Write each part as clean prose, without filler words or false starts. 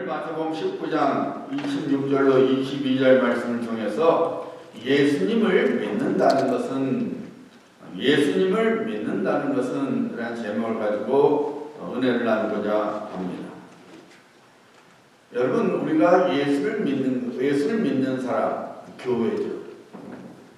오늘 마태복음 19장 26절로 22절 말씀을 통해서 예수님을 믿는다는 것은 라는 제목을 가지고 은혜를 나누고자 합니다. 여러분, 우리가 예수를 믿는 사람, 교회죠.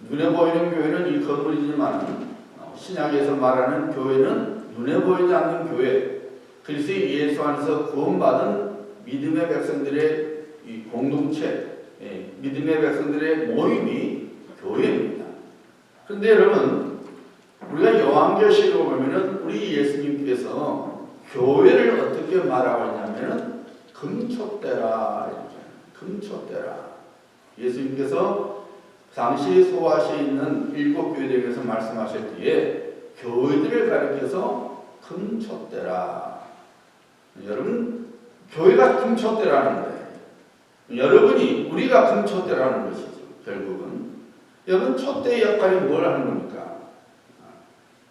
눈에 보이는 교회는 이 건물이지만 신약에서 말하는 교회는 눈에 보이지 않는 교회, 그리스도 예수 안에서 구원받은 믿음의 백성들의 이 공동체, 믿음의 백성들의 모임이 교회입니다. 그런데 여러분, 우리가 요한계시록 보면은 우리 예수님께서 교회를 어떻게 말하고 있냐면은 금초대라. 금초대라. 예수님께서 당시 소아시에 있는 7교회에 대해서 말씀하셨기에 교회들을 가리켜서 금초대라. 여러분, 교회가 금초대라는 거예요. 여러분이, 우리가 금초대라는 것이죠. 결국은 여러분, 촛대의 역할이 뭘 하는 겁니까?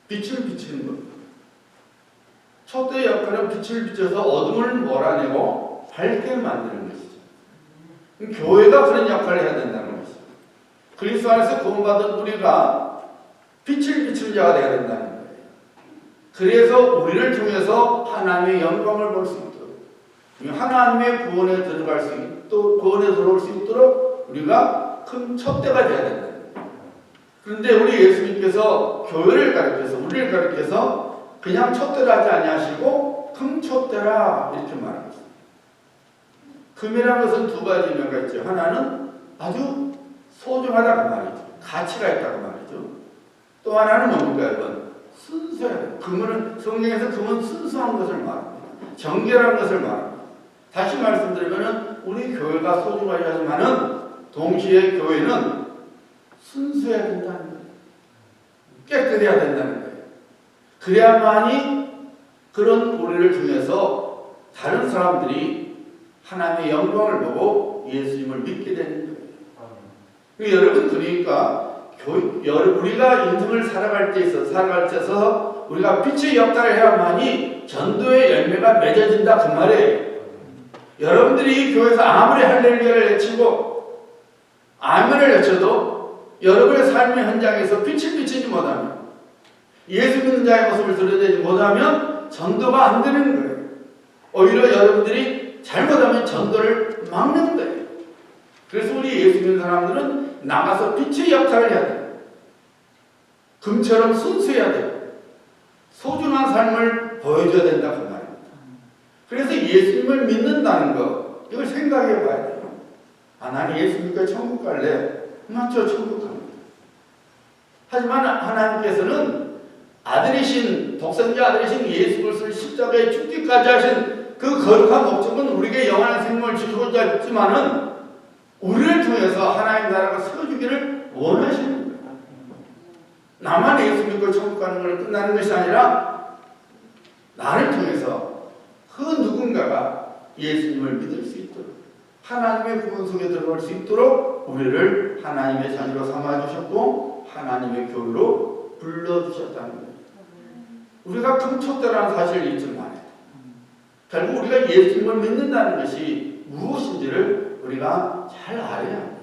빛을 비치는 겁니다. 촛대의 역할은 빛을 비춰서 어둠을 몰아내고 밝게 만드는 것이죠. 교회가 그런 역할을 해야 된다는 것이죠. 그리스도 안에서 구원받은 우리가 빛을 비추는 자가 되어야 된다는 거예요. 그래서 우리를 통해서 하나님의 영광을 볼 수 있도록, 하나님의 구원에 들어갈 수 있도록, 구원에 들어올 수 있도록 우리가 큰 촛대가 되어야 된다. 그런데 우리 예수님께서 교회를 가르쳐서, 우리를 가르쳐서 그냥 촛대라 하지 아니하시고 큰 촛대라 이렇게 말합니다. 금이라는 것은 두 가지 의미가 있죠. 하나는 아주 소중하다고 말이죠. 가치가 있다고 말이죠. 또 하나는 뭡니까, 여러분? 순수해요. 금은, 성경에서 금은 순수한 것을 말합니다. 정결한 것을 말합니다. 다시 말씀드리면 우리 교회가 소중하지 하지만은 동시에 교회는 순수해야 된다는 거예요. 깨끗해야 된다는 거예요. 그래야만이 그런 우리를 통해서 다른 사람들이 하나님의 영광을 보고 예수님을 믿게 되는 거예요. 여러분, 그러니까 우리가 인생을 살아갈 때 있어서 우리가 빛의 역할을 해야만이 전도의 열매가 맺어진다 그 말이에요. 여러분들이 이 교회에서 아무리 할렐루야를 외치고 아멘을 외쳐도 여러분의 삶의 현장에서 빛을 비치지 못하면, 예수 믿는 자의 모습을 드러내지 못하면 전도가 안 되는 거예요. 오히려 여러분들이 잘못하면 전도를 막는 거예요. 그래서 우리 예수 믿는 사람들은 나가서 빛의 역할을 해야 돼요. 금처럼 순수해야 돼요. 소중한 삶을 보여줘야 된다 그 말입니다. 그래서 예수님을 믿는다는 것, 이걸 생각해 봐야 돼요. 나는 예수 믿고 천국 갈래? 맞죠, 천국 갑니다. 하지만 하나님께서는 독생자 아들이신 예수 그리스도를 십자가에 죽기까지 하신 그 거룩한 목적은 우리에게 영원한 생명을 주고자 했지만은 우리를 통해서 하나님 나라가 세워주기를 원하시는 거예요. 나만 예수 믿고 천국 가는 걸 끝나는 것이 아니라 나를 통해서 그 누군가가 예수님을 믿을 수 있도록, 하나님의 구원 속에 들어갈 수 있도록 우리를 하나님의 자녀로 삼아주셨고 하나님의 교회로 불러주셨다는 거예요. 우리가 금초대라는 사실을 잊지 말아야 돼요. 결국 우리가 예수님을 믿는다는 것이 무엇인지를 우리가 잘 알아야 합니다.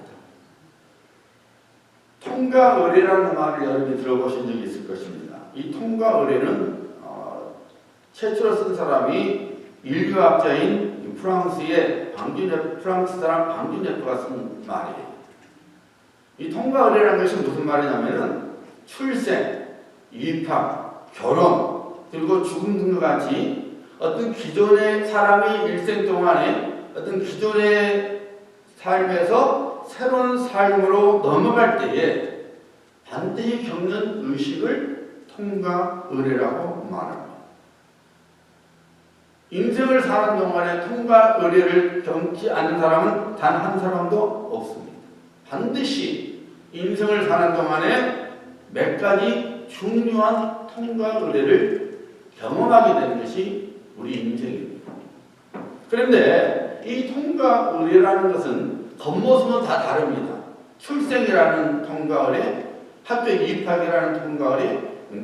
통과의례라는 말을 여러분이 들어보신 적이 있을 것입니다. 이 통과의례는 최초로 쓴 사람이 인류학자인 프랑스 사람 방주네프가 쓴 말이에요. 이 통과의례라는 것이 무슨 말이냐면은 출생, 입학, 결혼, 그리고 죽음 등과 같이 어떤 기존의 사람이 일생 동안에 어떤 기존의 삶에서 새로운 삶으로 넘어갈 때에 반드시 겪는 의식을 통과의례라고 말합니다. 인생을 사는 동안에 통과의례를 겪지 않는 사람은 단 한 사람도 없습니다. 반드시 인생을 사는 동안에 몇 가지 중요한 통과의례를 경험하게 되는 것이 우리 인생입니다. 그런데 이 통과의례라는 것은 겉모습은 다 다릅니다. 출생이라는 통과의례, 학교에 입학이라는 통과의례,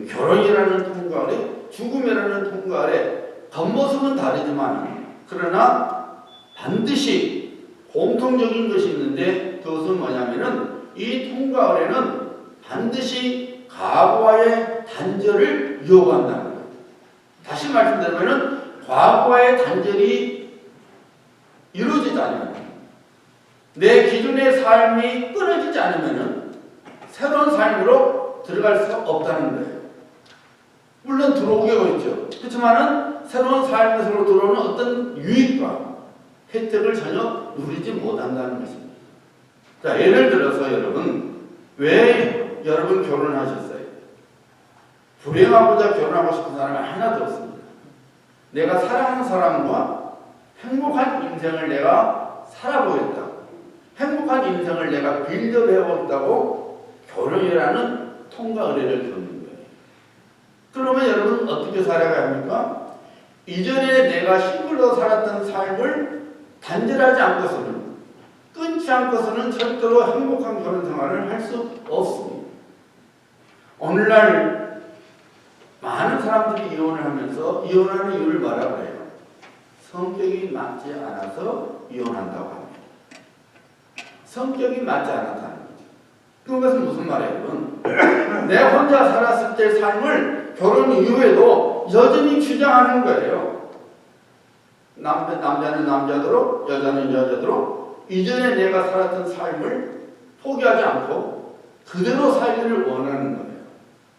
결혼이라는 통과의례, 죽음이라는 통과의례, 겉모습은 다르지만 그러나 반드시 공통적인 것이 있는데 그것은 뭐냐면은 이 통과 의례는 반드시 과거와의 단절을 요구한다는 거예요. 다시 말씀드리면은 과거와의 단절이 이루어지지 않으면 내 기존의 삶이 끊어지지 않으면은 새로운 삶으로 들어갈 수 없다는 거예요. 물론 들어오게 있죠. 그렇지만은 새로운 삶으로 들어오는 어떤 유익과 혜택을 전혀 누리지 못한다는 것입니다. 자, 예를 들어서 여러분, 왜 여러분 결혼하셨어요? 불행하고자 결혼하고 싶은 사람이 하나도 없습니다. 내가 사랑하는 사람과 행복한 인생을 내가 살아보겠다. 행복한 인생을 내가 빌드해보겠다고 결혼이라는 통과 의례를 겪는 거예요. 그러면 여러분 어떻게 살아가야 합니까? 이전에 내가 싱글로 살았던 삶을 단절하지 않고서는 끊지 않고서는 절대로 행복한 결혼 생활을 할 수 없습니다. 오늘날 많은 사람들이 이혼을 하면서 이혼하는 이유를 뭐라고 해요? 성격이 맞지 않아서 이혼한다고 합니다. 성격이 맞지 않았다는 거죠. 그것은 무슨 말이에요? 내가 혼자 살았을 때 삶을 결혼 이후에도 여전히 주장하는 거예요. 남자는 남자대로, 여자는 여자대로 이전에 내가 살았던 삶을 포기하지 않고 그대로 살기를 원하는 거예요.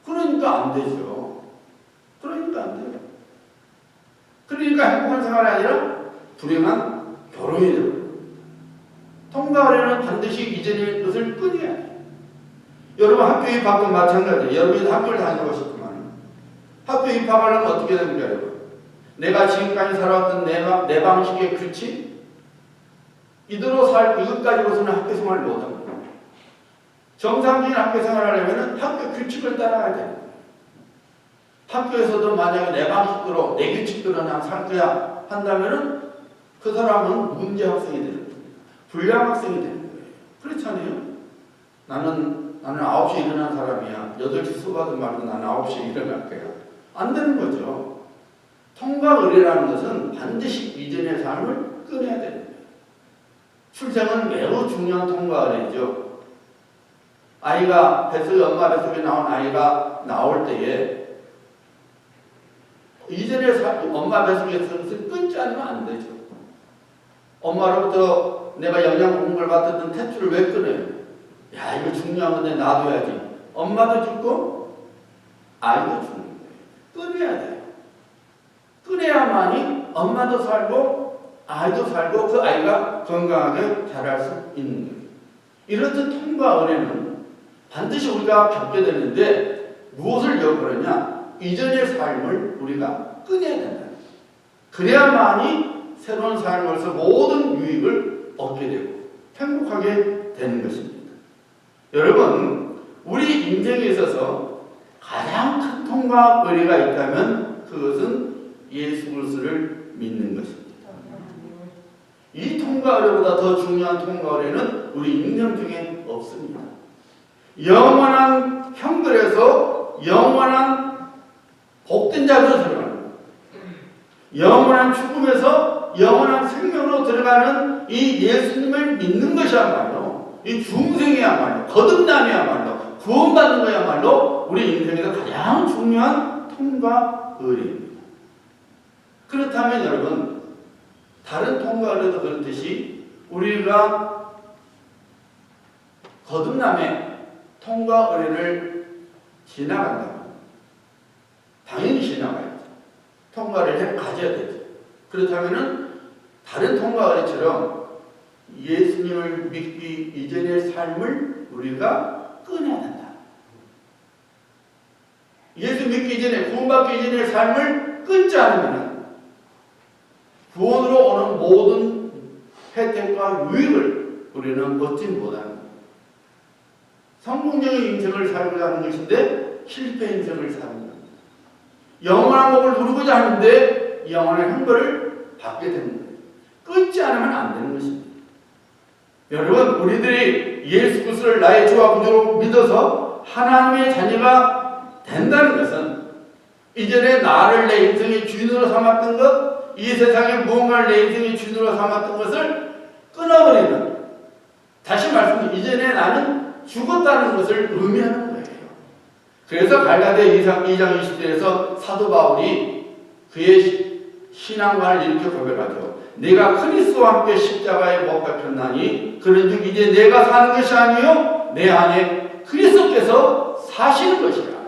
그러니까 안 되죠. 그러니까 안 돼요. 그러니까 행복한 생활이 아니라 불행한 결혼이 되고 통과하려면 반드시 이전의 것을 끊어야 해요. 여러분 학교 입학도 마찬가지예요. 여러분이 학교를 다니고 싶지만 학교 입학하려면 어떻게 됩니까? 여러분? 내가 지금까지 살아왔던 내 방식의 규칙 이대로 살고 이것 가지고서는 학교 생활을 못합니다. 정상적인 학교 생활을 하려면 학교 규칙을 따라가야 돼요. 학교에서도 만약에 내 방식대로 내 규칙대로 난 살 거야 한다면은 그 사람은 문제 학생이 되는 거예요. 불량 학생이 되는 거예요. 그렇잖아요. 나는 9시에 일어난 사람이야. 8시 수업하든 말든 나는 9시에 일어날 거야. 안 되는 거죠. 통과 의례라는 것은 반드시 이전의 삶을 끊어야 되는 거예요. 출생은 매우 중요한 통과 의례죠. 아이가 뱃속에 엄마 뱃속에 나온 아이가 나올 때에 이전의 엄마 뱃속에서 끊지 않으면 안 되죠. 엄마로부터 내가 영양 공급을 받았던 탯줄을 왜 끊어요? 야, 이거 중요한 건데 놔둬야지. 엄마도 죽고 아이도 죽는 거예요. 끊어야 돼요. 끊어야만이 엄마도 살고 아이도 살고 그 아이가 건강하게 자랄 수 있는 거예요. 이렇듯 통과 의례는 반드시 우리가 겪게 되는데 무엇을 요구하느냐? 이전의 삶을 우리가 끊어야 된다. 그래야만이 새로운 삶으로서 모든 유익을 얻게 되고 행복하게 되는 것입니다. 여러분, 우리 인생에 있어서 가장 큰 통과 의례가 있다면 그것은 예수 그리스도를 믿는 것입니다. 이 통과 의례보다 더 중요한 통과 의례는 우리 인생 중에 없습니다. 영원한 형들에서 영원한 복된 자들로 들어가는 거예요. 영원한 죽음에서 영원한 생명으로 들어가는 이 예수님을 믿는 것이야말로 이 중생이야말로 거듭남이야말로 구원받는 거야말로 우리 인생에서 가장 중요한 통과 의례입니다. 그렇다면 여러분 다른 통과 의례도 그렇듯이 우리가 거듭남의 통과 의례를 지나간다면 당연히 지나가야죠. 통과를 가져야 되죠. 그렇다면은 다른 통과 의례처럼 예수님을 믿기 이전의 삶을 우리가 끊어야 된다. 예수 믿기 이전에 구원받기 이전의 삶을 끊지 않으면 구원으로 오는 모든 혜택과 유익을 우리는 얻지 못하는 거예요. 성공적인 인생을 살고자 하는 것인데 실패 인생을 사는 겁니다. 영원한 복을 누리고자 하는데 영원한 형벌을 받게 되는 거예요. 끊지 않으면 안 되는 것입니다. 여러분, 우리들이 예수 그리스도를 나의 주와 구주로 믿어서 하나님의 자녀가 된다는 것은 이전에 나를 내 인생의 주인으로 삼았던 것, 이 세상에 무언가를 내 인생의 주인으로 삼았던 것을 끊어버리는, 다시 말씀드리면 이전에 나는 죽었다는 것을 의미하는 거예요. 그래서 갈라디아 2장 20절에서 사도 바울이 그의 신앙관을 이렇게 고백하죠. 내가 그리스도와 함께 십자가에 못 박혔나니 그런즉 이제 내가 사는 것이 아니요 내 안에 그리스도께서 사시는 것이라.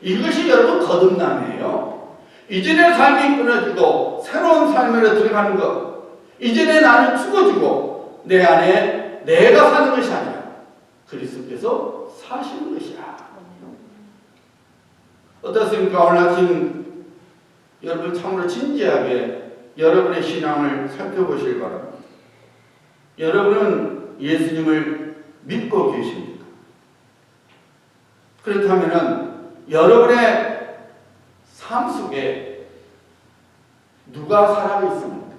이것이 여러분 거듭남이에요. 이전의 삶이 끊어지고 새로운 삶으로 들어가는 것. 이전에 나는 죽어지고 내 안에 내가 사는 것이 아니라 그리스도께서 사시는 것이라. 어떻습니까? 오늘 아침 여러분 참으로 진지하게 여러분의 신앙을 살펴보시기 바랍니다. 여러분은 예수님을 믿고 계십니까? 그렇다면 여러분의 삶 속에 누가 살아 있습니까?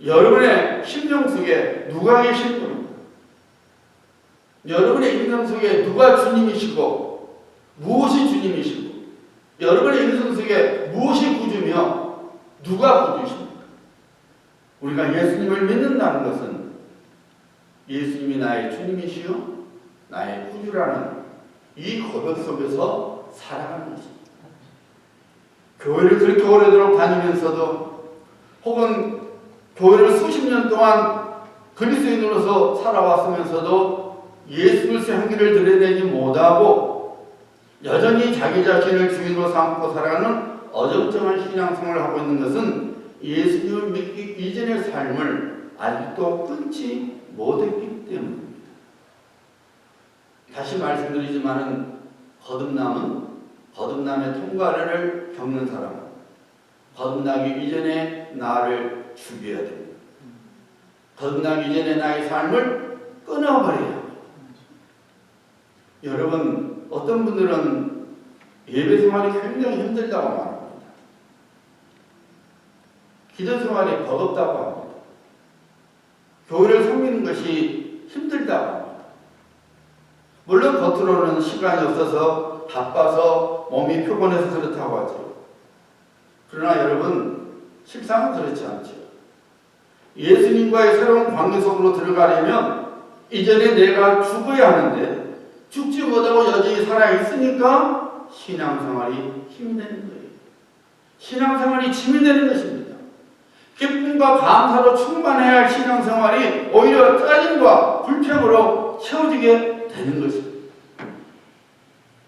여러분의 심령 속에 누가 계신 겁니까? 여러분의 인생 속에 누가 주님이시고 무엇이 주님이시고 여러분의 인생 속에 무엇이 구주며 누가 구주십니까? 우리가 예수님을 믿는다는 것은 예수님이 나의 주님이시요 나의 구주라는 이 고백 속에서 살아가는 것입니다. 교회를 그렇게 오래도록 다니면서도 혹은 교회를 수십 년 동안 그리스도인으로서 살아왔으면서도 예수 그리스도의 향기를 드러내지 못하고 여전히 자기 자신을 주인으로 삼고 살아가는 어정쩡한 신앙생활을 하고 있는 것은 예수님을 믿기 이전의 삶을 아직도 끊지 못했기 때문입니다. 다시 말씀드리지만은 거듭남의 통과를 겪는 사람, 거듭나기 이전에 나를 죽여야 됩니다. 거듭나기 이전에 나의 삶을 끊어버려야 합니다. 여러분, 어떤 분들은 예배 생활이 굉장히 힘들다고 말합니다. 기도 생활이 버겁다고 합니다. 교회를 섬기는 것이 힘들다고 합니다. 물론 겉으로는 시간이 없어서 바빠서 몸이 피곤해서 그렇다고 하죠. 그러나 여러분, 실상은 그렇지 않죠. 예수님과의 새로운 관계 속으로 들어가려면 이전에 내가 죽어야 하는데 죽지 못하고 여전히 살아있으니까 신앙생활이 힘이 되는 거예요. 신앙생활이 짐이 되는 것입니다. 기쁨과 감사로 충만해야 할 신앙생활이 오히려 짜증과 불평으로 채워지게 되는 것입니다.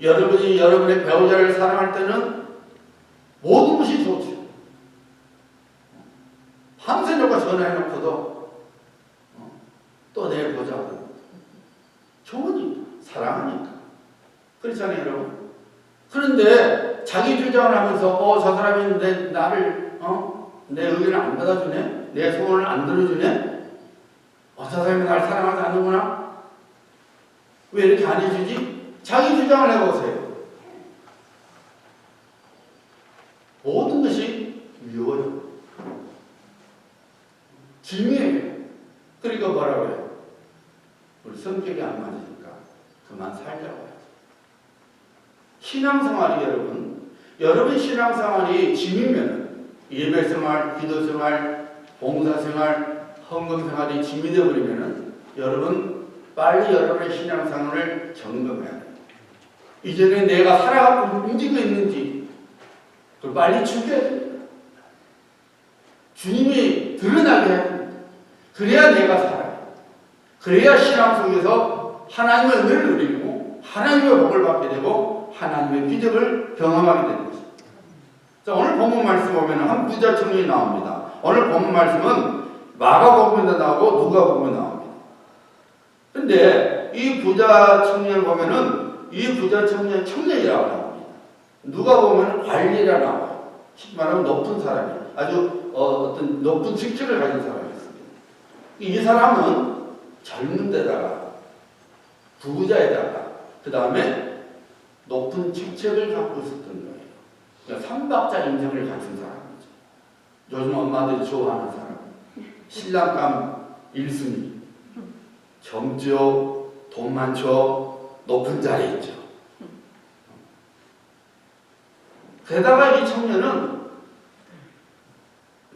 여러분이 여러분의 배우자를 사랑할 때는 모든 것이 좋죠. 밤새놓고 전화해놓고도 또 내일 보자고. 좋으니까, 사랑하니까. 그렇잖아요, 여러분. 그런데 자기 주장을 하면서 저 사람이 나를 내 의견을 안 받아주네? 내 소원을 안 들어주네? 저 사람이 나를 사랑하지 않는구나? 왜 이렇게 안 해주지? 자기 주장을 해보세요. 모든 것이 미워요. 짐이에요. 그러니까 뭐라고 해요? 우리 성격이 안 맞으니까 그만 살자고 하죠. 신앙생활이 여러분 신앙생활이 짐이면 예배생활, 기도생활, 봉사생활, 헌금생활이 짐이 되어버리면 여러분 빨리 여러분의 신앙생활을 점검해야 돼요. 이전에 내가 살아가고 움직이고 있는지 그걸 빨리 죽여야 됩니다. 주님이 드러나게 해야 됩니다. 그래야 내가 살아요. 그래야 신앙 속에서 하나님의 은혜를 누리고 하나님의 복을 받게 되고 하나님의 기적을 경험하게 되는 것입니다. 자, 오늘 본문 말씀 보면 한 부자 청년이 나옵니다. 오늘 본문 말씀은 마가복음에도 나오고 누가복음에 나옵니다. 근데 이 부자 청년을 보면은 이 부자 청년이라고 나옵니다. 누가 보면 관리라 나와요. 쉽게 말하면 높은 사람이 아주 어떤 높은 직책을 가진 사람이었습니다. 이 사람은 젊은 데다가 부자에다가 그 다음에 높은 직책을 갖고 있었던 거예요. 그러니까 삼박자 인생을 가진 사람이죠. 요즘 엄마들이 좋아하는 사람. 신랑감 1순위. 젊죠, 돈 많죠, 높은 자리에 있죠. 게다가 이 청년은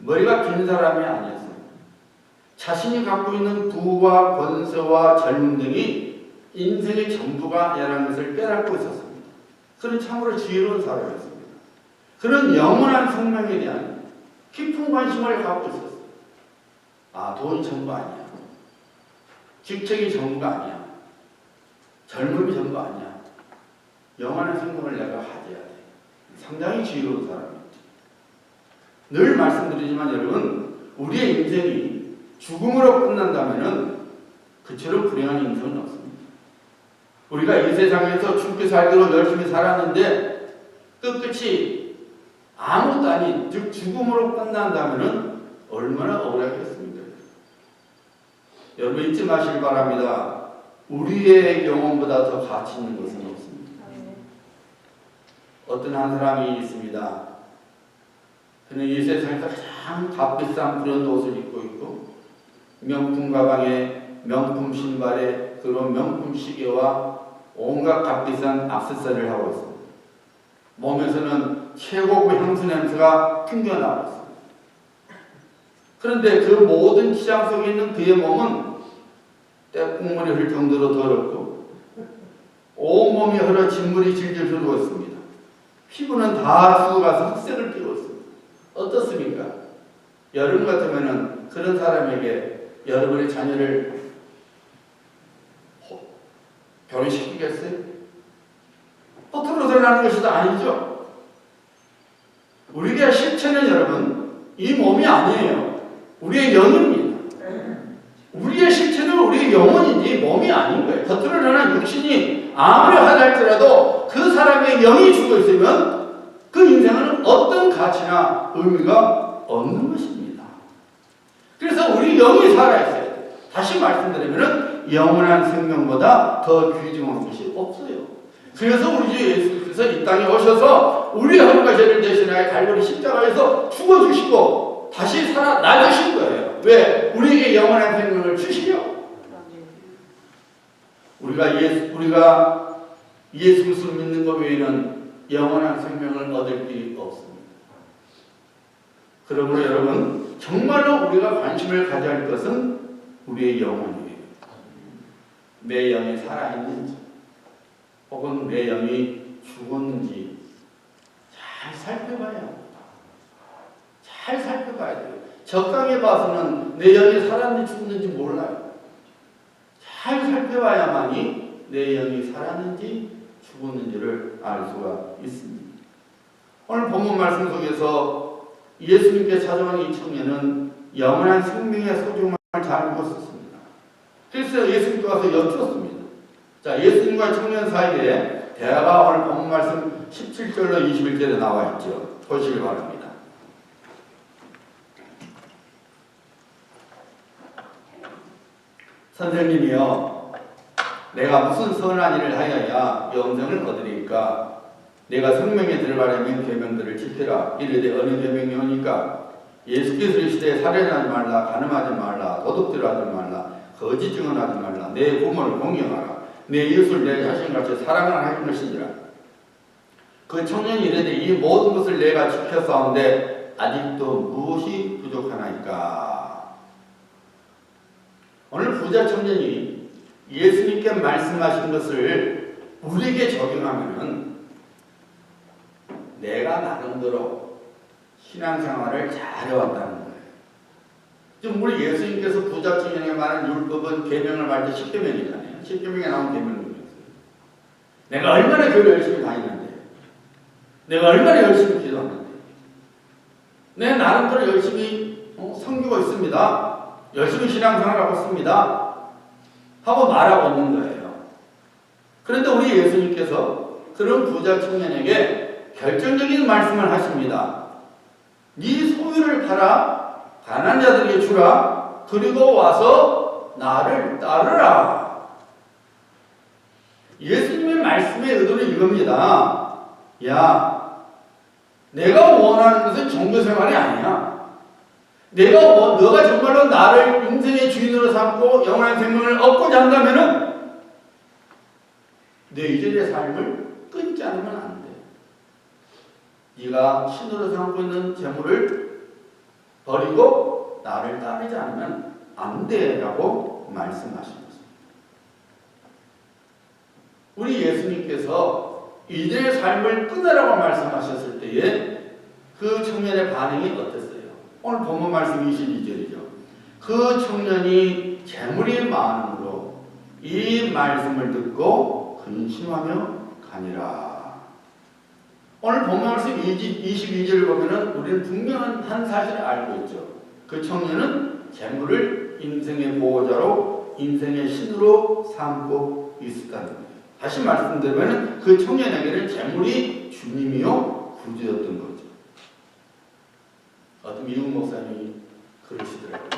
머리가 긴 사람이 아니었어요. 자신이 갖고 있는 부와 권세와 젊음 등이 인생의 전부가 아니라는 것을 깨닫고 있었습니다. 그는 참으로 지혜로운 사람이었습니다. 그는 영원한 생명에 대한 깊은 관심을 갖고 있었어요. 아, 돈이 전부 아니야. 직책이 전부가 아니야. 젊음이 전부 아니야. 영원한 생명을 내가 가져야 돼. 상당히 지혜로운 사람이었죠. 늘 말씀드리지만 여러분, 우리의 인생이 죽음으로 끝난다면은 그처럼 불행한 인생은 없습니다. 우리가 이 세상에서 죽게 살기로 열심히 살았는데 끝끝이 아무것도 아닌 즉 죽음으로 끝난다면은 얼마나 억울하겠습니까? 여러분 잊지 마시기 바랍니다. 우리의 영혼보다 더 가치 있는 것은 없습니다. 어떤 한 사람이 있습니다. 그는 이 세상에서 가장 값비싼 그런 옷을 입고 있고 명품 가방에 명품 신발에 그런 명품 시계와 온갖 값비싼 액세서리를 하고 있습니다. 몸에서는 최고급 향수 냄새가 풍겨나고 있습니다. 그런데 그 모든 치장 속에 있는 그의 몸은 때국물이 흘 정도로 더럽고 온몸이 흘러 진물이 질질 흐르고 있습니다. 피부는 다 죽어가서 흑색을 띠고 있습니다. 어떻습니까? 여러분 같으면 그런 사람에게 여러분의 자녀를 결혼시키겠어요? 허투루 드러나는 것이 아니죠. 우리의 실체는 여러분 이 몸이 아니에요. 우리의 영입니다. 우리의 실체는 우리의 영혼이지 몸이 아닌 거예요. 겉으로 드러난 육신이 아무리 하다 할지라도 그 사람의 영이 죽어 있으면 그 인생은 어떤 가치나 의미가 없는 것입니다. 그래서 우리 영이 살아있어야 돼요. 다시 말씀드리면 영원한 생명보다 더 귀중한 것이 없어요. 그래서 우리 주 예수께서 이 땅에 오셔서 우리 하루가 죄를 대신하여 갈보리 십자가에서 죽어주시고 다시 살아나주신 거예요. 왜? 우리에게 영원한 생명을 주시려. 우리가 예수 그리스도를 믿는 것 외에는 영원한 생명을 얻을 길이 없습니다. 그러므로 여러분 정말로 우리가 관심을 가져야 할 것은 우리의 영혼이에요. 내 영이 살아있는지 혹은 내 영이 죽었는지 잘 살펴봐야 합니다. 잘 살펴봐야 돼요. 적당히 봐서는 내 영이 살았는지 죽었는지 몰라요. 잘 살펴봐야만이 내 영이 살았는지 죽었는지를 알 수가 있습니다. 오늘 본문 말씀 속에서 예수님께 찾아온 이 청년은 영원한 생명의 소중함을 잘 묻었습니다. 그래서 예수님께 와서 여쭈었습니다. 자, 예수님과 청년 사이에 대화가 오늘 본문 말씀 17절로 21절에 나와 있죠. 보시기 바랍니다. 선생님이여, 내가 무슨 선한 일을 하여야 영생을 얻으리까? 내가 생명에 들어가려면 계명들을 지키라. 이르되 어느 계명이 오니까? 예수께서 이르시되 살인하지 말라, 간음하지 말라, 도둑질하지 말라, 거짓 증언하지 말라, 내 부모를 공경하라, 내 이웃을 내 자신같이 사랑하라 하는 것이니라. 그 청년이 이르되 이 모든 것을 내가 지켰사온데 아직도 무엇이 부족하나이까? 오늘 부자 청년이 예수님께 말씀하신 것을 우리에게 적용하면은 내가 나름대로 신앙생활을 잘해왔다는 거예요. 지금 우리 예수님께서 부자 청년에게 말한 율법은 계명을 말할 때 10계명이잖아요. 10계명에 나온 계명이었어요. 내가 얼마나 교회 열심히 다니는데, 내가 얼마나 열심히 기도하는데, 내 나름대로 열심히 섬기고 있습니다. 열심히 신앙생활하고 있습니다. 하고 말하고 있는 거예요. 그런데 우리 예수님께서 그런 부자 청년에게 결정적인 말씀을 하십니다. 네 소유를 팔아 가난한 자들에게 주라. 그리고 와서 나를 따르라. 예수님의 말씀의 의도는 이겁니다. 야, 내가 원하는 것은 종교생활이 아니야. 너가 정말로 나를 인생의 주인으로 삼고 영원한 생명을 얻고자 한다면은 내 이전의 삶을 끊지 않으면 안 돼. 네가 신으로 삼고 있는 재물을 버리고 나를 따르지 않으면 안 돼라고 말씀하신 것입니다. 우리 예수님께서 이들의 삶을 끊으라고 말씀하셨을 때에 그 청년의 반응이 어땠어요? 오늘 본문 말씀 22절이죠. 그 청년이 재물이 많음으로 이 말씀을 듣고 근심하며 가니라. 오늘 본문 말씀 22절을 보면은 우리는 분명한 사실을 알고 있죠. 그 청년은 재물을 인생의 보호자로 인생의 신으로 삼고 있었다는 거예요. 다시 말씀드리면 그 청년에게는 재물이 주님이요 구주였던 거죠. 어떤 미국 목사님이 그러시더라고요.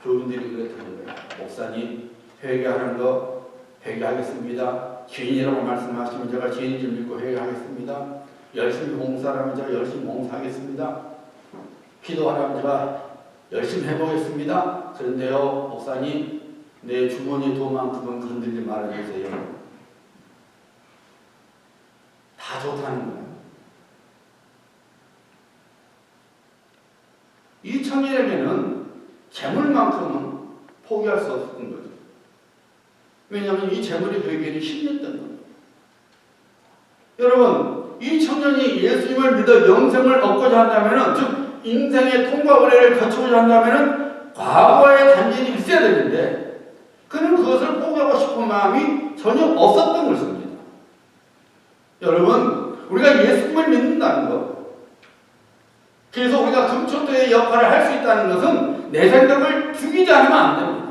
교인들이 그랬던 거예요. 목사님 회개하는 거 회개하겠습니다. 죄인이라고 말씀하시면 제가 죄인 좀 믿고 회개하겠습니다. 열심히 봉사하면 제가 열심히 봉사하겠습니다. 기도하라면 제가 열심히 해보겠습니다. 그런데요 목사님 내 주머니 돈만큼은 건들지 말아주세요. 다 좋다는 거예요. 이 청년에게는 재물만큼은 포기할 수 없었던 거죠. 왜냐하면 이 재물이 그에게는 신이었던 거예요. 여러분, 이 청년이 예수님을 믿어 영생을 얻고자 한다면, 즉 인생의 통과 거래를 거치고자 한다면 과거의 단절이 있어야 되는데 그는 그것을 포기하고 싶은 마음이 전혀 없었던 것입니다. 여러분, 우리가 예수님을 믿는다는 것, 그래서 우리가 금초토의 역할을 할 수 있다는 것은 내 생각을 죽이지 않으면 안 됩니다.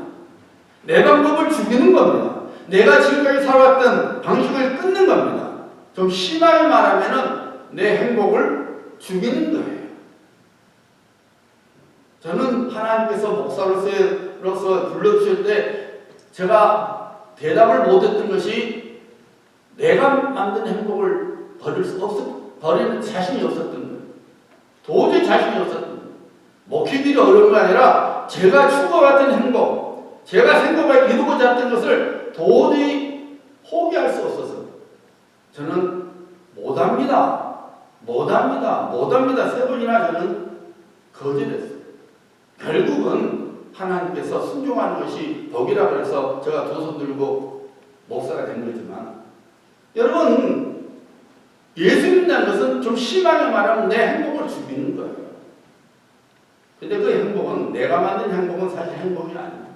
내 방법을 죽이는 겁니다. 내가 지금까지 살아왔던 방식을 끊는 겁니다. 좀 심하게 말하면 내 행복을 죽이는 거예요. 저는 하나님께서 목사로서 불러주실 때 제가 대답을 못했던 것이 내가 만든 행복을 버리는 자신이 없었던 거예요. 도저히 자신이 없었던 거예요. 먹히기가 어려운 게 아니라 제가 추구해왔던 행복, 제가 생각을 이루고자 했던 것을 도저히 포기할 수 없어서 저는 못합니다. 세 번이나 저는 거절했어요. 결국은 하나님께서 순종하는 것이 복이라 그래서 제가 두 손 들고 목사가 된 거지만, 여러분, 예수 믿는다는 것은 좀 심하게 말하면 내 행복을 죽이는 거예요. 근데 그 행복은, 내가 만든 행복은 사실 행복이 아닙니다.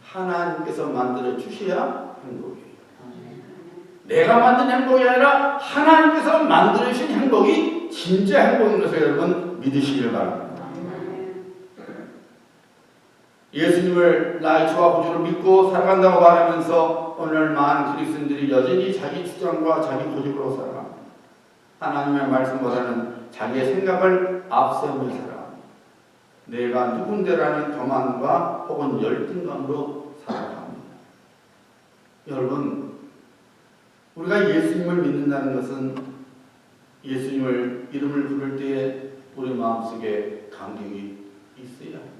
하나님께서 만들어 주셔야 행복이에요. 내가 만든 행복이 아니라 하나님께서 만들어 주신 행복이 진짜 행복인 것을 여러분 믿으시길 바랍니다. 예수님을 나의 주와 구주로 믿고 살아간다고 말하면서 오늘 많은 그리스도인들이 여전히 자기 주장과 자기 고집으로 살아갑니다. 하나님의 말씀보다는 자기의 생각을 앞세우며 살아갑니다. 내가 누군데라는 교만과 혹은 열등감으로 살아갑니다. 여러분, 우리가 예수님을 믿는다는 것은 예수님을 이름을 부를 때에 우리 마음속에 감격이 있어야 합니다.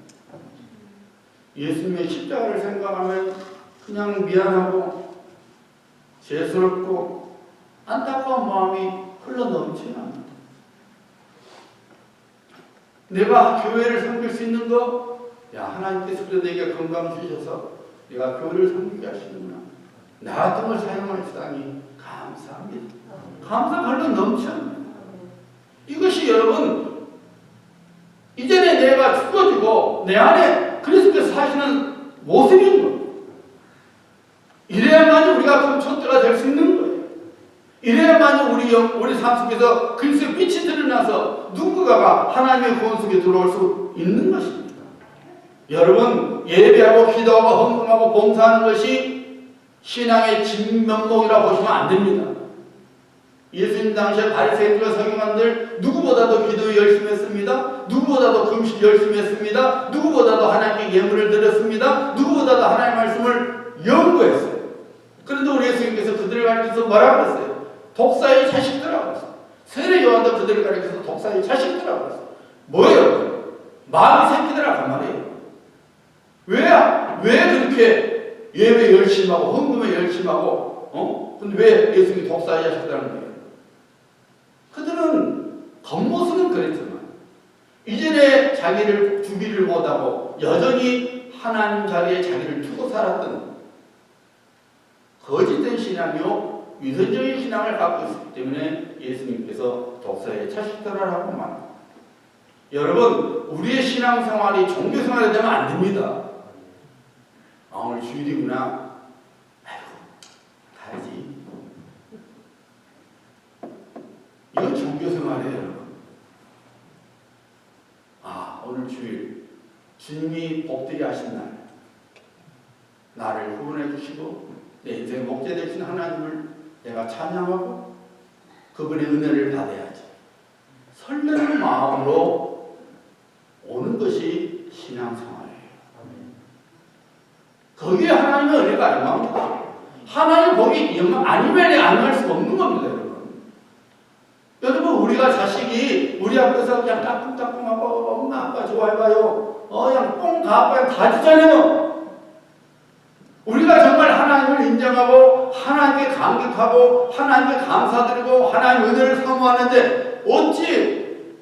예수님의 십자가를 생각하면 그냥 미안하고 죄스럽고 안타까운 마음이 흘러넘치는 합니다. 내가 교회를 섬길 수 있는 거, 하나님께서 그래도 내게 건강 주셔서 내가 교회를 섬기게 하시는구나. 나 등을 사용하시다니 감사합니다. 감사 발로 넘쳐납니다. 이것이 여러분, 이전에 내가 죽어지고 내 안에 그리스도께서 사시는 모습인 거예요. 이래야만이 우리가 금초대가 될 수 있는 거예요. 이래야만이 우리 삶 속에서 그리스도의 빛이 드러나서 누군가가 하나님의 구원 속에 들어올 수 있는 것입니다. 여러분, 예배하고 기도하고 헌금하고 봉사하는 것이 신앙의 진면목이라고 보시면 안 됩니다. 예수님 당시에 바리새인들과 서기관들 누구보다도 기도 열심히 했습니다. 누구보다도 금식 열심히 했습니다. 누구보다도 하나님께 예물을 드렸습니다. 누구보다도 하나님의 말씀을 연구했어요. 그런데 우리 예수님께서 그들을 가리켜서 뭐라고 했어요? 독사의 자식들이라고 했어요. 세례 요한도 그들을 가리켜서 독사의 자식들이라고 했어요. 뭐예요? 마귀 새끼들이라고 말이에요. 왜 그렇게 예배 열심히 하고 헌금에 열심히 하고 근데 왜 예수님이 독사의 자식들이라는 거예요? 그들은 겉모습은 그랬지만 이전에 자기를 주기를 못하고 여전히 하나님 자리에 자기를 두고 살았던 거짓된 신앙이요 위선적인 신앙을 갖고 있기 때문에 예수님께서 독사의 자식들아라고 말합니다. 여러분, 우리의 신앙생활이 종교생활이 되면 안 됩니다. 오늘 주일이구나. 아이고, 가야지. 이건 종교생활이에요, 여러분. 오늘 주일 주님이 복되게 하신 날, 나를 구원해 주시고 내 인생의 목자 되신 하나님을 내가 찬양하고 그분의 은혜를 받아야지. 설레는 마음으로 오는 것이 신앙생활이에요. 거기에 하나님의 은혜가 아닙니다. 하나님 복이 아니면 안 할 수가 없는 겁니다, 여러분. 여러분, 우리가 자식이 우리 앞에서 그냥 따끔따끔하고 엄마 아빠 좋아해봐요. 그냥 뽕 가봐요. 다 주잖아요. 우리가 정말 하나님을 인정하고 하나님께 감격하고 하나님께 감사드리고 하나님의 은혜를 사모하는데 어찌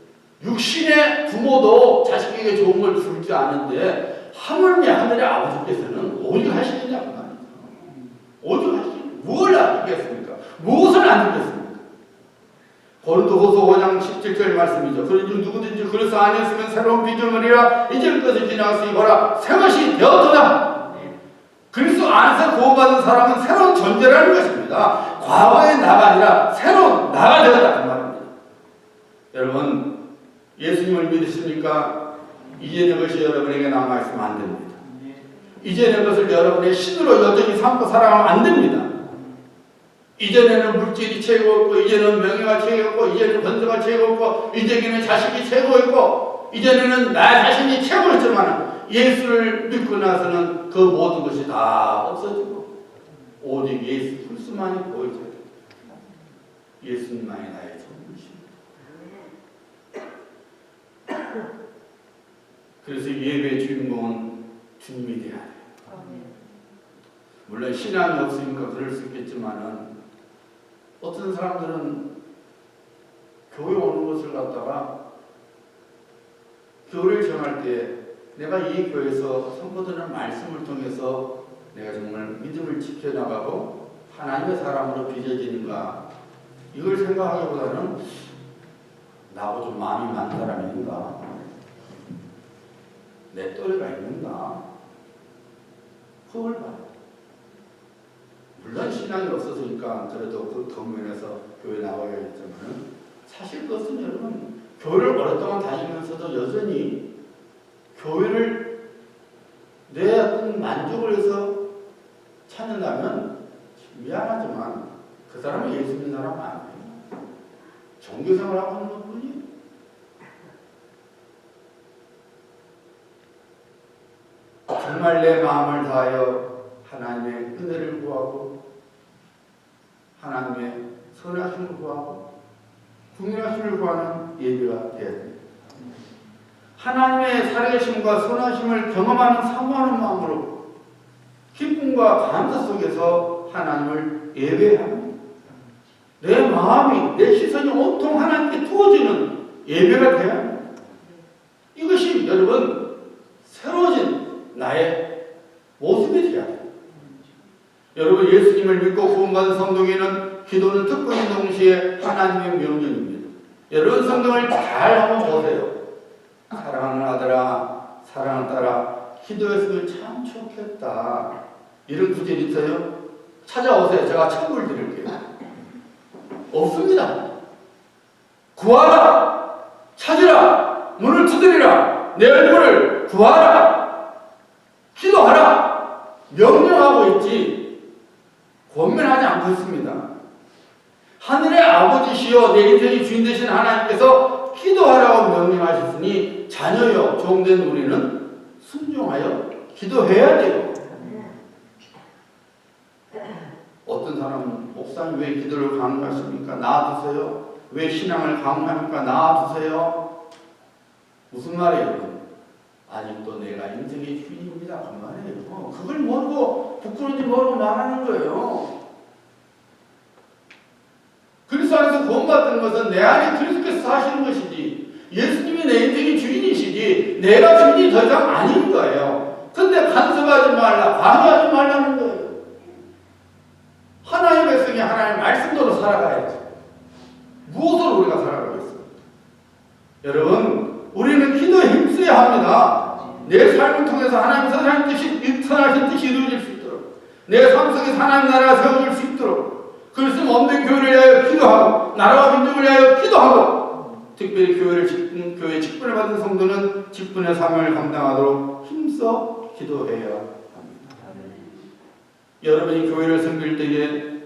육신의 부모도 자식에게 좋은 걸 줄 줄 아는데 하물며 하늘의 아버지께서는 오직 하시느냐고 말이죠. 오직 하시느냐. 뭘 안 주겠습니까? 무엇을 안 주겠습니까? 고린도후서 5장 17절 말씀이죠. 그런즉 누구든지 그리스도 안에 있으면 새로운 피조물이라 이전 것이 지나갔으니 보라 새 것이 되었도다. 그리스도 안에서 구원받은 사람은 새로운 존재라는 것입니다. 과거의 나가 아니라 새로운 나가 되었다 그 말입니다. 여러분, 예수님을 믿으십니까? 이전의 것이 여러분에게 남아있으면 안 됩니다. 이전의 것을 여러분의 신으로 여전히 삼고 살아가면 안 됩니다. 이전에는 물질이 최고였고, 이제는 명예가 최고였고, 이제는 권세가 최고였고, 이제는 자식이 최고였고, 이전에는 나 자신이 최고였지만 예수를 믿고 나서는 그 모든 것이 다 없어지고 오직 예수 그리스도만이 보여져야 됩니다. 예수님만이 나의 전부십니다. 그래서 예배의 주인공은 주님이 되어야 돼요. 물론 신앙이 없으니까 그럴 수 있겠지만은 어떤 사람들은 교회 오는 것을 갖다가 교회를 정할 때 내가 이 교회에서 선포되는 말씀을 통해서 내가 정말 믿음을 지켜나가고 하나님의 사람으로 빚어지는가 이걸 생각하기보다는 나하고 좀 마음이 많은 사람이 있는가 내 또래가 있는가 그걸 봐요. 물론 신앙이 없어서니까 그래도 그 덕면에서 교회 나와야겠지만 사실 그것은 여러분 교회를 오랫동안 다니면서도 여전히 교회를 내 어떤 만족을 해서 찾는다면 미안하지만 그 사람은 예수 믿는 사람은 아니에요. 종교생활 하고 있는 것뿐이에요. 정말 내 마음을 다하여 하나님의 은혜를 구하고 하나님의 선하심을 구하고 궁휼하심을 구하는 예배가 되어야 됩니다. 하나님의 살아계심과 선하심을 경험하는 사모하는 마음으로 기쁨과 감사 속에서 하나님을 예배하는 내 마음이 내 시선이 온통 하나님께 두어지는 예배가 되어야 합니다. 이것이 여러분 새로워진 나의 모습이 되어야 합니다. 여러분 예수님을 믿고 구원받은 성도에게는 기도는 특권인 동시에 하나님의 명령입니다. 여러분 성경을 잘 한번 보세요. 사랑하는 아들아 사랑하는 딸아 기도했으면 참 좋겠다. 이런 구절이 있어요. 찾아오세요. 제가 천국을 드릴게요. 없습니다. 구하라 찾으라 문을 두드리라 내 얼굴을 구하라 기도하라 명령하고 있지 권면하지 않고 있습니다. 하늘의 아버지시여 내 인생의 주인 되신 하나님께서 기도하라고 명령하셨으니 자녀여 종된 우리는 순종하여 기도해야 돼요. 어떤 사람은 목사님 왜 기도를 강요하십니까? 놔두세요. 왜 신앙을 강요합니까? 놔두세요. 무슨 말이에요? 아직도 내가 인생의 주인입니다. 그 말이에요. 그걸 모르고 부끄러운지 모르고 말하는 거예요. 그리스도 안에서 구원받는 것은 내 안에 그리스도께서 사시는 것이지 예수님이 내 인생의 주인이시지 주인이지 내가 주인이 더 이상 아닌 거예요. 근데 간섭하지 말라, 관여하지 말라는 거예요. 하나님의 백성이 하나님의 말씀대로 살아가야지. 무엇으로 우리가 살아가겠어요? 여러분, 우리는 기도에 힘써야 합니다. 내 삶을 통해서 하나님 선하신 뜻이 이루어질 수 있도록, 내 삶 속에서 하나님 나라가 세워질 수 있도록, 그리스도 없는 교회를 위하여 기도하고 나라와 민족을 위하여 기도하고, 특별히 교회 직분을 받은 성도는 직분의 삶을 감당하도록 힘써 기도해야 합니다. 여러분이 교회를 섬길 때에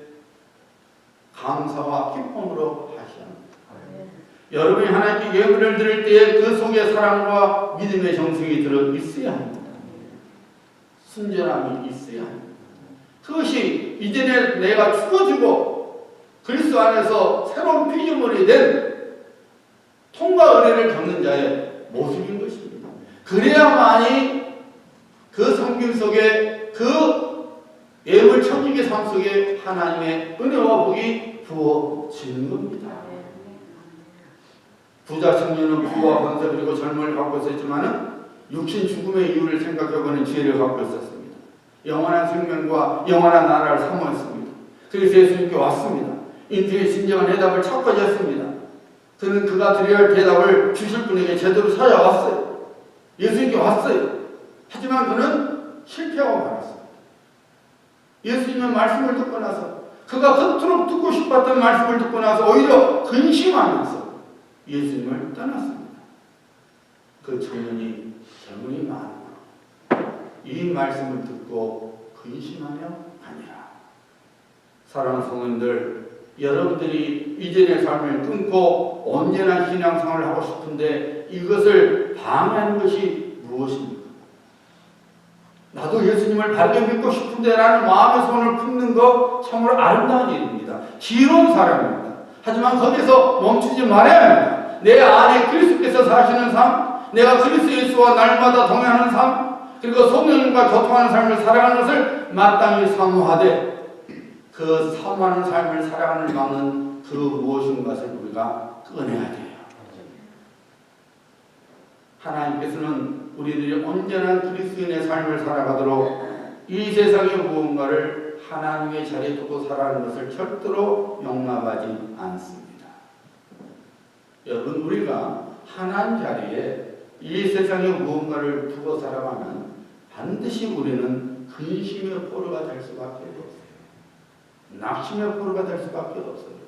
감사와 기쁨으로 하셔야 합니다. 여러분이 하나님께 예물을 드릴 때에 그 속에 사랑과 믿음의 정성이 들어 있어야 합니다. 순전함이 있어야 합니다. 그것이 이전에 내가 죽어지고 그리스도 안에서 새로운 피조물이 된 통과 은혜를 겪는 자의 모습인 것입니다. 그래야만이 그 성경 속에 그 예물 천국의 삶 속에 하나님의 은혜와 복이 부어지는 겁니다. 부자 청년은 부와 권세 그리고 젊음을 갖고 있었지만은 육신 죽음의 이유를 생각해보는 지혜를 갖고 있었습니다. 영원한 생명과 영원한 나라를 사모했습니다. 그래서 예수님께 왔습니다. 인생의 진정한 해답을 찾고자 했습니다. 그는 그가 드려야 할 대답을 주실 분에게 제대로 찾아왔어요. 예수님께 왔어요. 하지만 그는 실패하고 말았습니다. 예수님의 말씀을 듣고 나서 그가 그토록 듣고 싶었던 말씀을 듣고 나서 오히려 근심하면서 예수님을 떠났습니다. 그 청년이 젊은이 많아 이 말씀을 듣고 근심하며 아니라. 사랑하는 성도님들, 여러분들이 이전의 삶을 끊고 언제나 신앙생활을 하고 싶은데 이것을 방해하는 것이 무엇입니까? 나도 예수님을 바르게 믿고 싶은데 라는 마음의 소원을 품는 것 참으로 아름다운 일입니다. 지혜로운 사람입니다. 하지만 거기서 멈추지 말아야 합니다. 내 안에 그리스도께서 사시는 삶, 내가 그리스도 예수와 날마다 동행하는 삶, 그리고 성령님과 교통하는 삶을 살아가는 것을 마땅히 사모하되 그 사모하는 삶을 살아가는 방은 그 무엇인 것을 우리가 꺼내야 돼요. 하나님께서는 우리들이 언제나 그리스도인의 삶을 살아가도록 이 세상의 무언가를 하나님의 자리에 두고 살아가는 것을 절대로 용납하지 않습니다. 여러분, 우리가 하나님 자리에 이 세상의 무언가를 두고 살아가면 반드시 우리는 근심의 포로가 될 수밖에 없어요. 낙심의 포로가 될 수밖에 없어요.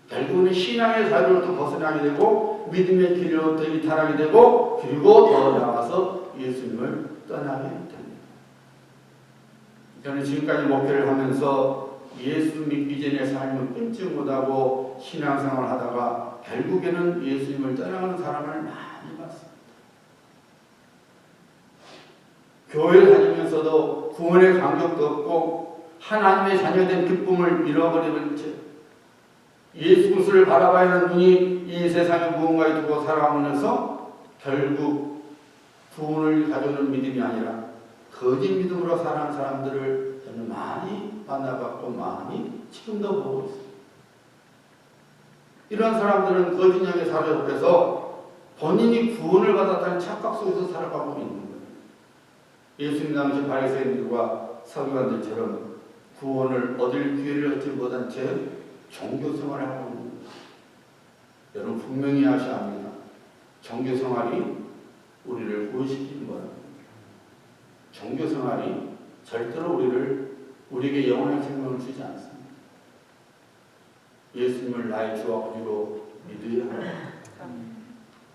결국은 신앙의 자유로부터 벗어나게 되고 믿음의 길로 이탈하게 되고 그리고 더 나아가서 예수님을 떠나게 됩니다. 저는 지금까지 목회를 하면서 예수 믿기 전에 삶을 끊지 못하고 신앙생활을 하다가 결국에는 예수님을 떠나가는 사람을 많이 봤습니다. 교회 다니면서도 구원의 감격도 없고 하나님의 자녀된 기쁨을 잃어버리는 채 예수 그리스도를 바라봐야 하는 눈이 이 세상의 무언가에 두고 살아가면서 결국 구원을 가져오는 믿음이 아니라 거짓 믿음으로 살아가는 사람들을 저는 많이 만나봤고 많이 지금도 보고 있습니다. 이런 사람들은 거짓 영에 사로잡혀서 본인이 구원을 받았다는 착각 속에서 살아가고 있는 거예요. 예수님 당시 바리새인들과 서기관들처럼 구원을 얻을 기회를 얻지 못한 채 종교생활을 하고 있는 거예요. 여러분 분명히 아셔야 합니다. 종교생활이 우리를 구원시키는 거예요. 종교생활이 절대로 우리에게 영원한 생명을 주지 않습니다. 예수님을 나의 주와 구주로 믿어야 합니다.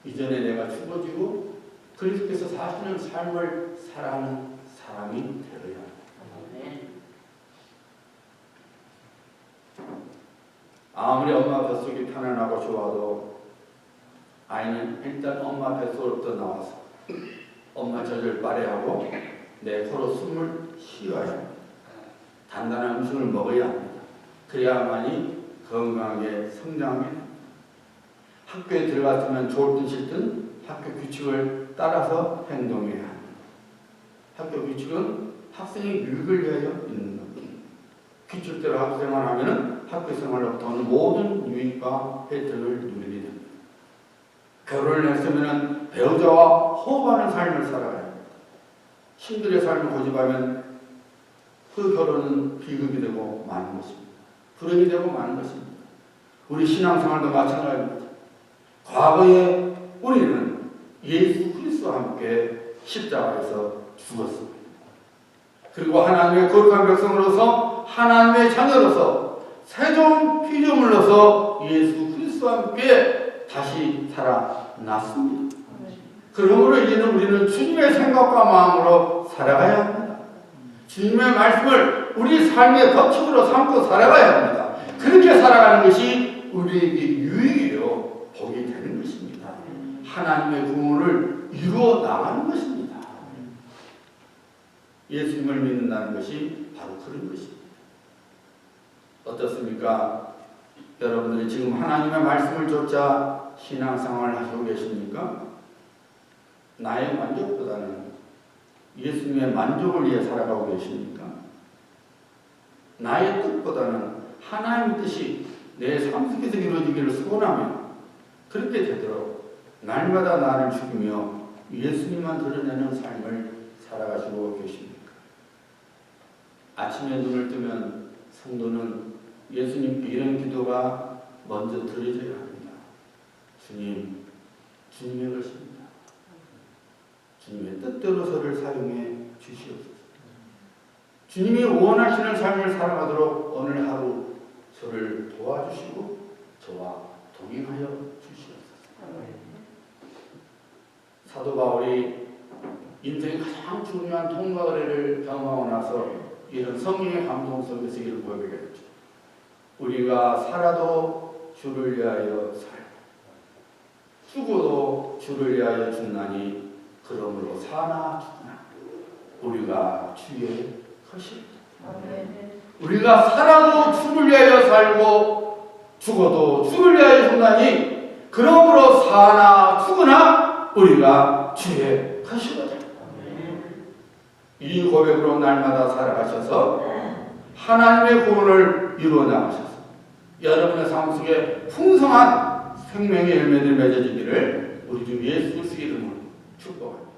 이전에 내가 죽어지고 그리스도께서 사시는 삶을 살아가는 사람이 되어야 합니다. 아무리 엄마 뱃속이 편안하고 좋아도 아이는 일단 엄마 뱃속으로부터 나와서 엄마 젖을 빨아야하고 내 코로 숨을 쉬어야 합니다. 단단한 음식을 먹어야 합니다. 그래야만이 건강하게 성장하게 됩니다. 학교에 들어갔으면 좋든 싫든 학교 규칙을 따라서 행동해야 합니다. 학교 규칙은 학생의 유익을 위하여 있는 겁니다. 규칙대로 학생활을 하면 학교 생활로부터 오는 모든 유익과 혜택을 누리게 됩니다. 결혼을 했으면 배우자와 호흡하는 삶을 살아가야 합니다. 신들의 삶을 고집하면 그 결혼은 비극이 되고 마는 것입니다. 불행이 되고 마는 것입니다. 우리 신앙생활도 마찬가지입니다. 과거에 우리는 예수 그리스도와 함께 십자가에서 죽었습니다. 그리고 하나님의 거룩한 백성으로서 하나님의 자녀로서 새로운 피조물로서 예수 그리스도와 함께 다시 살아났습니다. 그러므로 이제는 우리는 주님의 생각과 마음으로 살아가야 합니다. 주님의 말씀을 우리 삶의 법칙으로 삼고 살아가야 합니다. 그렇게 살아가는 것이 우리에게 유익이요 복이 되는 것입니다. 하나님의 구원을 이루어 나가는 것입니다. 예수님을 믿는다는 것이 바로 그런 것입니다. 어떻습니까? 여러분들이 지금 하나님의 말씀을 좇아 신앙생활을 하시고 계십니까? 나의 만족보다는 예수님의 만족을 위해 살아가고 계십니까? 나의 뜻보다는 하나님의 뜻이 내 삶 속에서 이루어지기를 소원하며 그렇게 되도록 날마다 나를 죽이며 예수님만 드러내는 삶을 살아가시고 계십니까? 아침에 눈을 뜨면 성도는 예수님께 이런 기도가 먼저 드려져야 합니다. 주님, 주님의 것입니다. 주님의 뜻대로 저를 사용해 주시옵소서. 주님이 원하시는 삶을 살아가도록 오늘 하루 저를 도와주시고 저와 동행하여 주시옵소서. 사도 바울이 인생의 가장 중요한 통과거리를 경험하고 나서 이런 성령의 감동 속에서 이를 고백했죠. 우리가 살아도 주를 위하여 살고 죽어도 주를 위하여 죽나니 그러므로 사나 죽나 우리가 주의 것이다. 우리가 살아도 주를 위하여 살고 죽어도 주를 위하여 죽나니 그러므로 사나 죽으나 우리가 주의 것이다. 이 고백으로 날마다 살아가셔서 하나님의 구원을 이루어 나가셔서 여러분의 삶 속에 풍성한 생명의 열매들이 맺어지기를 우리 주 예수 그리스도의 이름으로 축복합니다.